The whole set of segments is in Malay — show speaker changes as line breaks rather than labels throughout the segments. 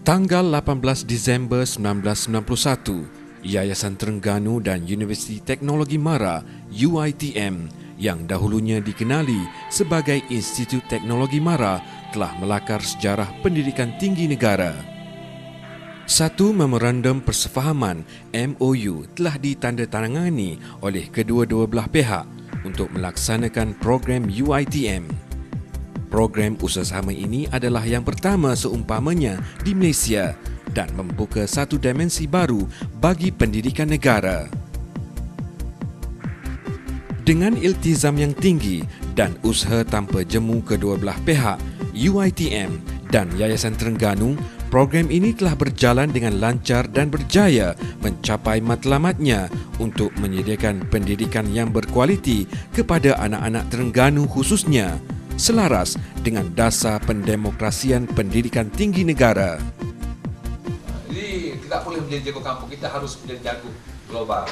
Tanggal 18 Disember 1991, Yayasan Terengganu dan Universiti Teknologi Mara UiTM yang dahulunya dikenali sebagai Institut Teknologi Mara telah melakar sejarah pendidikan tinggi negara. Satu memorandum persefahaman MOU telah ditandatangani oleh kedua-dua belah pihak untuk melaksanakan program UiTM. Program usahamama ini adalah yang pertama seumpamanya di Malaysia dan membuka satu dimensi baru bagi pendidikan negara. Dengan iltizam yang tinggi dan usaha tanpa jemu kedua belah pihak, UiTM dan Yayasan Terengganu, program ini telah berjalan dengan lancar dan berjaya mencapai matlamatnya untuk menyediakan pendidikan yang berkualiti kepada anak-anak Terengganu khususnya, selaras dengan dasar pendemokrasian pendidikan tinggi negara.
Jadi tidak boleh menjadi jago kampung, kita harus menjadi jago global.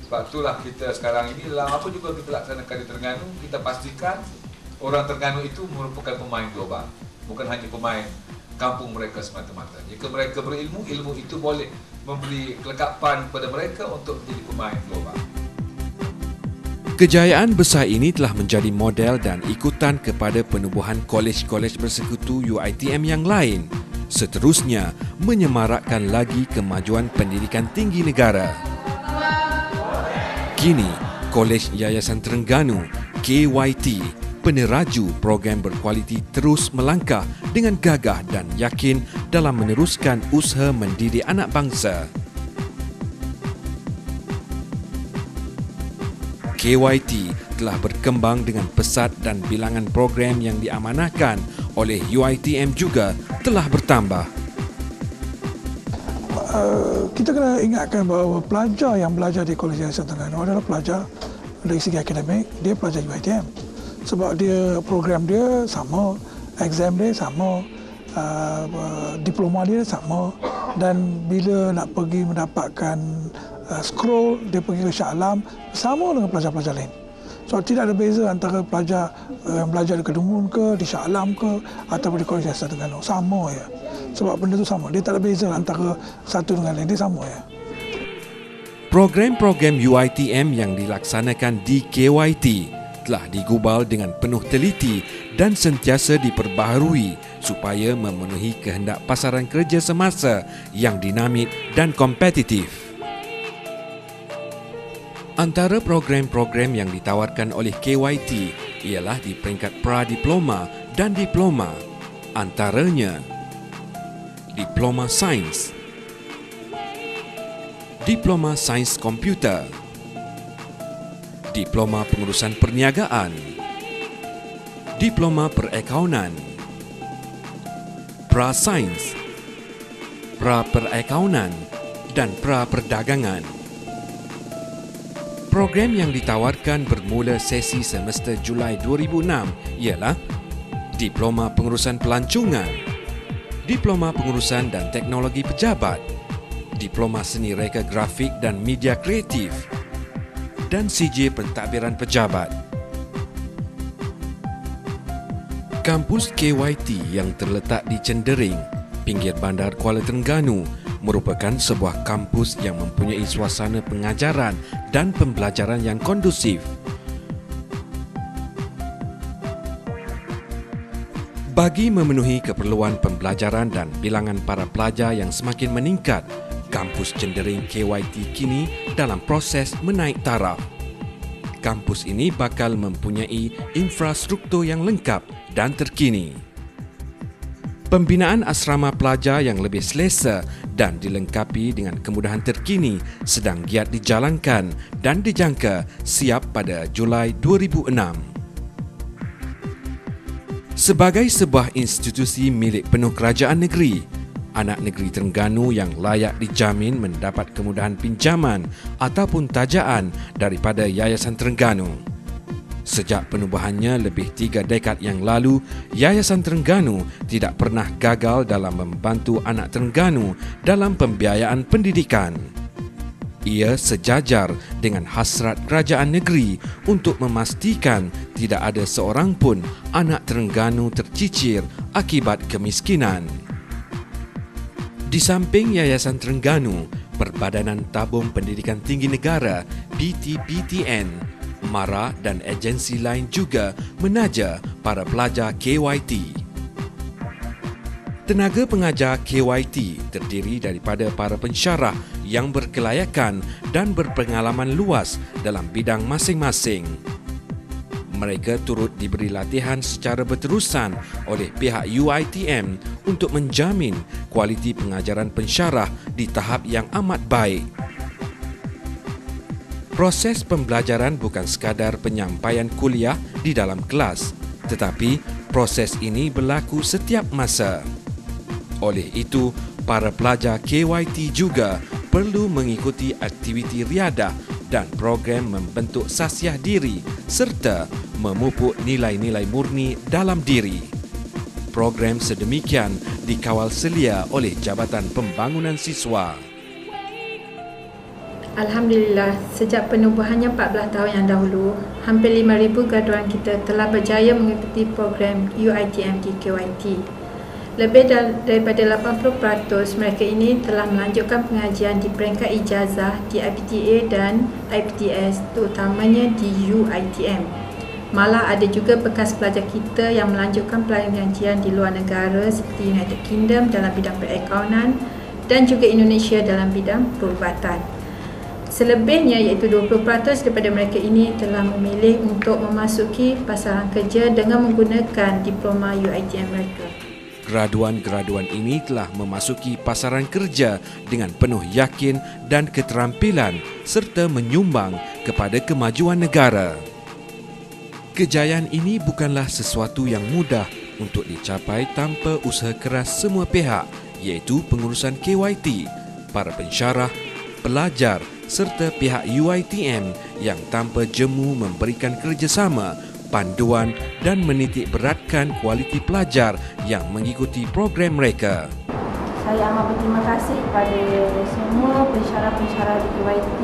Sebab itulah kita sekarang ini dalam apa juga kita laksanakan di Terengganu, kita pastikan orang Terengganu itu merupakan pemain global, bukan hanya pemain kampung mereka semata-mata. Jika mereka berilmu, ilmu itu boleh memberi kelengkapan kepada mereka untuk menjadi pemain global.
Kejayaan besar ini telah menjadi model dan ikutan kepada penubuhan kolej-kolej bersekutu UiTM yang lain. Seterusnya, menyemarakkan lagi kemajuan pendidikan tinggi negara. Kini, Kolej Yayasan Terengganu, KYT, peneraju program berkualiti terus melangkah dengan gagah dan yakin dalam meneruskan usaha mendidik anak bangsa. KYT telah berkembang dengan pesat dan bilangan program yang diamanahkan oleh UiTM juga telah bertambah.
Kita kena ingatkan bahawa pelajar yang belajar di Kolej Yayasan Terengganu adalah pelajar dari segi akademik, dia pelajar UiTM. Sebab dia program dia sama, exam dia sama, diploma dia sama, dan bila nak pergi mendapatkan scroll, dia pergi ke Shah Alam sama dengan pelajar-pelajar lain. So tidak ada beza antara pelajar yang belajar di Kedungun ke, di Shah Alam ke, ataupun di Kolej Yayasan Terengganu. Sama ya. Sebab benda tu sama. Dia tak ada beza antara satu dengan lain. Dia sama ya.
Program-program UiTM yang dilaksanakan di KYT telah digubal dengan penuh teliti dan sentiasa diperbaharui supaya memenuhi kehendak pasaran kerja semasa yang dinamik dan kompetitif. Antara program-program yang ditawarkan oleh KYT ialah di peringkat pra-diploma dan diploma. Antaranya Diploma Sains, Diploma Sains Komputer, Diploma Pengurusan Perniagaan, Diploma Perakaunan, Pra-Sains, Pra-Perakaunan dan Pra-Perdagangan. Program yang ditawarkan bermula sesi semester Julai 2006 ialah Diploma Pengurusan Pelancongan, Diploma Pengurusan dan Teknologi Pejabat, Diploma Seni Reka Grafik dan Media Kreatif, dan CJ Pentadbiran Pejabat. Kampus KYT yang terletak di Cendering, pinggir bandar Kuala Terengganu, merupakan sebuah kampus yang mempunyai suasana pengajaran dan pembelajaran yang kondusif. Bagi memenuhi keperluan pembelajaran dan bilangan para pelajar yang semakin meningkat, kampus Cendering KYT kini dalam proses menaik taraf. Kampus ini bakal mempunyai infrastruktur yang lengkap dan terkini. Pembinaan asrama pelajar yang lebih selesa dan dilengkapi dengan kemudahan terkini sedang giat dijalankan dan dijangka siap pada Julai 2006. Sebagai sebuah institusi milik penuh kerajaan negeri, anak negeri Terengganu yang layak dijamin mendapat kemudahan pinjaman ataupun tajaan daripada Yayasan Terengganu. Sejak penubuhannya lebih 3 dekad yang lalu, Yayasan Terengganu tidak pernah gagal dalam membantu anak Terengganu dalam pembiayaan pendidikan. Ia sejajar dengan hasrat kerajaan negeri untuk memastikan tidak ada seorang pun anak Terengganu tercicir akibat kemiskinan. Di samping Yayasan Terengganu, Perbadanan Tabung Pendidikan Tinggi Negara (PTPTN), MARA dan agensi lain juga menaja para pelajar KYT. Tenaga pengajar KYT terdiri daripada para pensyarah yang berkelayakan dan berpengalaman luas dalam bidang masing-masing. Mereka turut diberi latihan secara berterusan oleh pihak UiTM untuk menjamin kualiti pengajaran pensyarah di tahap yang amat baik. Proses pembelajaran bukan sekadar penyampaian kuliah di dalam kelas, tetapi proses ini berlaku setiap masa. Oleh itu, para pelajar KYT juga perlu mengikuti aktiviti riadah dan program membentuk sasiah diri serta memupuk nilai-nilai murni dalam diri. Program sedemikian dikawal selia oleh Jabatan Pembangunan Siswa.
Alhamdulillah, sejak penubuhannya 14 tahun yang dahulu, hampir 5,000 graduan kita telah berjaya mengikuti program UiTM di KYT. Lebih daripada 80% mereka ini telah melanjutkan pengajian di peringkat ijazah di IPTA dan IPTS, terutamanya di UiTM. Malah ada juga bekas pelajar kita yang melanjutkan pengajian di luar negara seperti United Kingdom dalam bidang perakaunan dan juga Indonesia dalam bidang perubatan. Selebihnya iaitu 20% daripada mereka ini telah memilih untuk memasuki pasaran kerja dengan menggunakan diploma UiTM mereka.
Graduan-graduan ini telah memasuki pasaran kerja dengan penuh yakin dan keterampilan serta menyumbang kepada kemajuan negara. Kejayaan ini bukanlah sesuatu yang mudah untuk dicapai tanpa usaha keras semua pihak, iaitu pengurusan KYT, para pensyarah, pelajar serta pihak UiTM yang tanpa jemu memberikan kerjasama, panduan dan menitik beratkan kualiti pelajar yang mengikuti program mereka.
Saya amat berterima kasih kepada semua pensyarah-pensyarah di KYT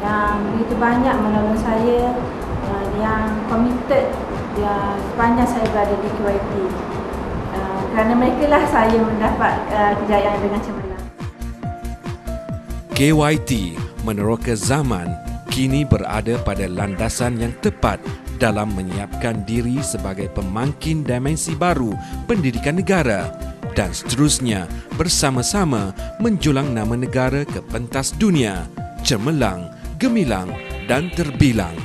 yang begitu banyak menolong saya, yang komited sepanjang saya berada di KYT. Kerana mereka lah saya mendapat kejayaan dengan cemerlang.
KYT meneroka zaman kini berada pada landasan yang tepat dalam menyiapkan diri sebagai pemangkin dimensi baru pendidikan negara dan seterusnya bersama-sama menjulang nama negara ke pentas dunia, cemerlang, gemilang dan terbilang.